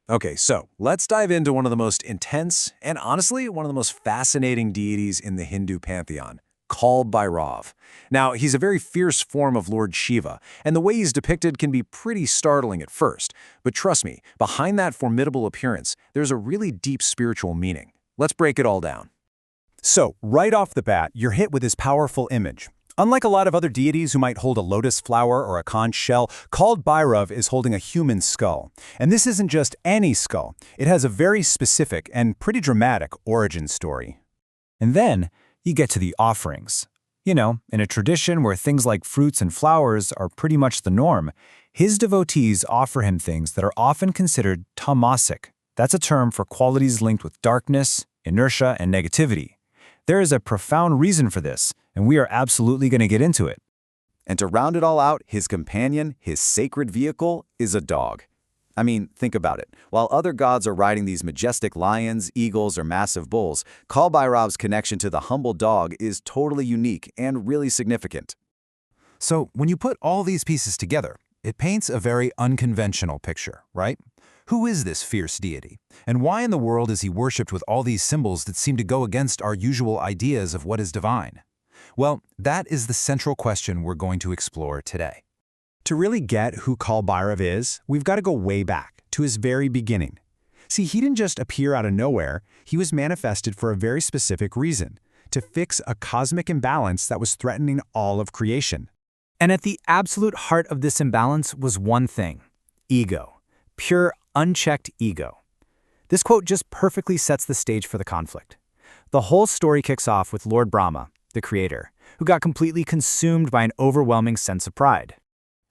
Okay, so let's dive into one of the most intense and honestly, one of the most fascinating deities in the Hindu pantheon, Kaal Bhairav. Now, he's a very fierce form of Lord Shiva, and the way he's depicted can be pretty startling at first. But trust me, behind that formidable appearance, there's a really deep spiritual meaning. Let's break it all down. So, right off the bat, you're hit with this powerful image. Unlike a lot of other deities who might hold a lotus flower or a conch shell, Kaal Bhairav is holding a human skull. And this isn't just any skull. It has a very specific and pretty dramatic origin story. And then you get to the offerings. You know, in a tradition where things like fruits and flowers are pretty much the norm, his devotees offer him things that are often considered tamasic. That's a term for qualities linked with darkness, inertia, and negativity. There is a profound reason for this, and we are absolutely going to get into it. And to round it all out, his companion, his sacred vehicle, is a dog. I mean, think about it. While other gods are riding these majestic lions, eagles, or massive bulls, Kaal Bhairav's connection to the humble dog is totally unique and really significant. So when you put all these pieces together, it paints a very unconventional picture, right? Who is this fierce deity? And why in the world is he worshipped with all these symbols that seem to go against our usual ideas of what is divine? Well, that is the central question we're going to explore today. To really get who Kaal Bhairav is, we've got to go way back, to his very beginning. See, he didn't just appear out of nowhere, he was manifested for a very specific reason, to fix a cosmic imbalance that was threatening all of creation. And at the absolute heart of this imbalance was one thing: ego. Pure, unchecked ego. This quote just perfectly sets the stage for the conflict. The whole story kicks off with Lord Brahma, the creator, who got completely consumed by an overwhelming sense of pride.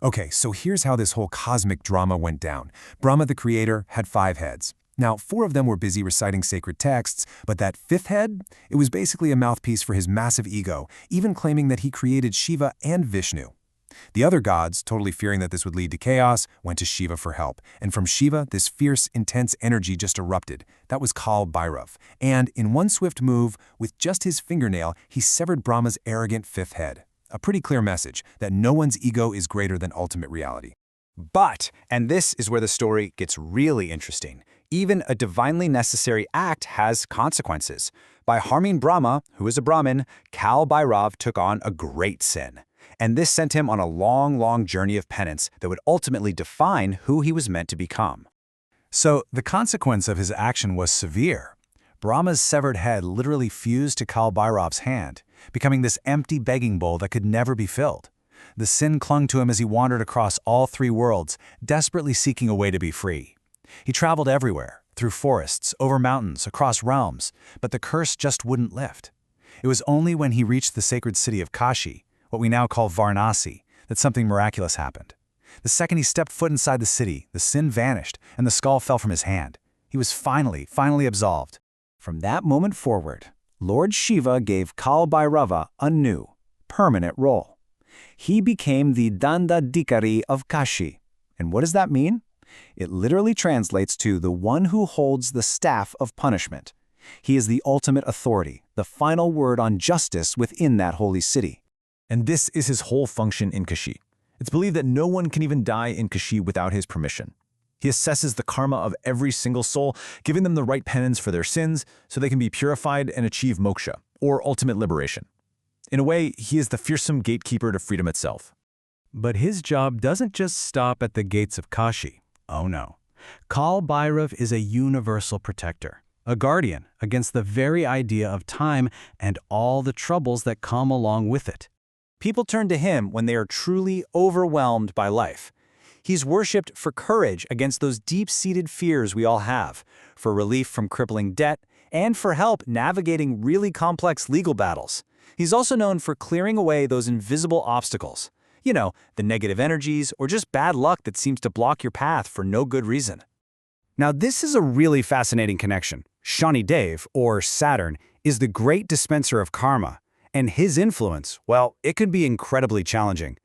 Okay, so here's how this whole cosmic drama went down. Brahma, the creator, had 5 heads. Now, 4 of them were busy reciting sacred texts, but that 5th head, it was basically a mouthpiece for his massive ego, even claiming that he created Shiva and Vishnu. The other gods, totally fearing that this would lead to chaos, went to Shiva for help. And from Shiva, this fierce, intense energy just erupted. That was Kaal Bhairav. And in one swift move, with just his fingernail, he severed Brahma's arrogant 5th head. A pretty clear message that no one's ego is greater than ultimate reality. But, and this is where the story gets really interesting, even a divinely necessary act has consequences. By harming Brahma, who is a Brahmin, Kaal Bhairav took on a great sin. And this sent him on a long journey of penance that would ultimately define who he was meant to become. So the consequence of his action was severe. Brahma's severed head literally fused to Kaal Bhairav's hand, becoming this empty begging bowl that could never be filled. The sin clung to him as he wandered across all 3 worlds, desperately seeking a way to be free. He traveled everywhere, through forests, over mountains, across realms, but the curse just wouldn't lift. It was only when he reached the sacred city of Kashi, what we now call Varanasi, that something miraculous happened. The second he stepped foot inside the city, the sin vanished, and the skull fell from his hand. He was finally absolved. From that moment forward, Lord Shiva gave Kaal Bhairava a new, permanent role. He became the Dandadikari of Kashi. And what does that mean? It literally translates to the one who holds the staff of punishment. He is the ultimate authority, the final word on justice within that holy city. And this is his whole function in Kashi. It's believed that no one can even die in Kashi without his permission. He assesses the karma of every single soul, giving them the right penance for their sins so they can be purified and achieve moksha, or ultimate liberation. In a way, he is the fearsome gatekeeper to freedom itself. But his job doesn't just stop at the gates of Kashi. Oh no. Kaal Bhairav is a universal protector, a guardian against the very idea of time and all the troubles that come along with it. People turn to him when they are truly overwhelmed by life. He's worshipped for courage against those deep-seated fears we all have, for relief from crippling debt, and for help navigating really complex legal battles. He's also known for clearing away those invisible obstacles. You know, the negative energies or just bad luck that seems to block your path for no good reason. Now, this is a really fascinating connection. Shani Dev, or Saturn, is the great dispenser of karma. And his influence, well, it can be incredibly challenging.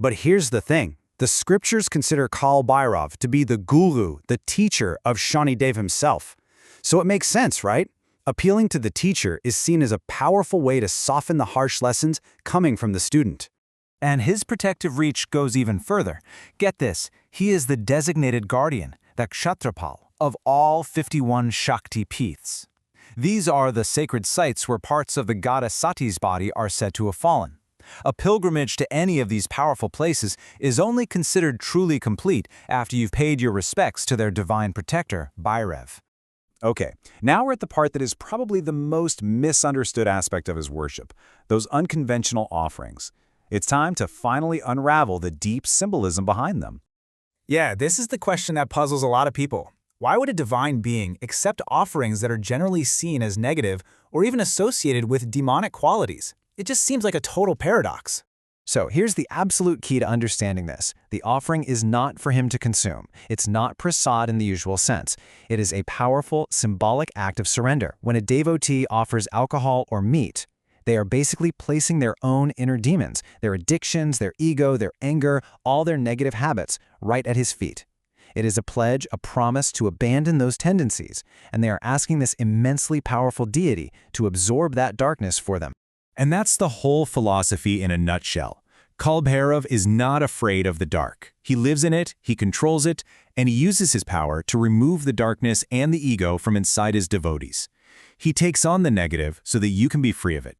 But here's the thing. The scriptures consider Kaal Bhairav to be the guru, the teacher of Shani Dev himself. So it makes sense, right? Appealing to the teacher is seen as a powerful way to soften the harsh lessons coming from the student. And his protective reach goes even further. Get this, he is the designated guardian, the Kshatrapal, of all 51 Shakti Peeths. These are the sacred sites where parts of the goddess Sati's body are said to have fallen. A pilgrimage to any of these powerful places is only considered truly complete after you've paid your respects to their divine protector, Bhairav. Okay, now we're at the part that is probably the most misunderstood aspect of his worship, those unconventional offerings. It's time to finally unravel the deep symbolism behind them. Yeah, this is the question that puzzles a lot of people. Why would a divine being accept offerings that are generally seen as negative or even associated with demonic qualities? It just seems like a total paradox. So here's the absolute key to understanding this. The offering is not for him to consume. It's not prasad in the usual sense. It is a powerful, symbolic act of surrender. When a devotee offers alcohol or meat, they are basically placing their own inner demons, their addictions, their ego, their anger, all their negative habits, right at his feet. It is a pledge, a promise to abandon those tendencies, and they are asking this immensely powerful deity to absorb that darkness for them. And that's the whole philosophy in a nutshell. Kaal Bhairav is not afraid of the dark. He lives in it, he controls it, and he uses his power to remove the darkness and the ego from inside his devotees. He takes on the negative so that you can be free of it.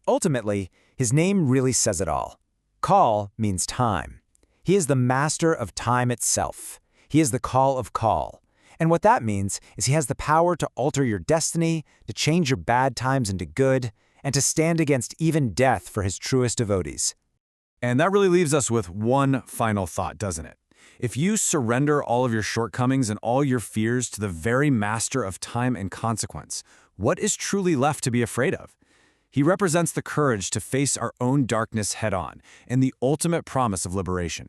Ultimately, his name really says it all. Kaal means time. He is the master of time itself. He is the Kaal of Kaal. And what that means is he has the power to alter your destiny, to change your bad times into good, and to stand against even death for his truest devotees. And that really leaves us with one final thought, doesn't it? If you surrender all of your shortcomings and all your fears to the very master of time and consequence, what is truly left to be afraid of? He represents the courage to face our own darkness head-on and the ultimate promise of liberation.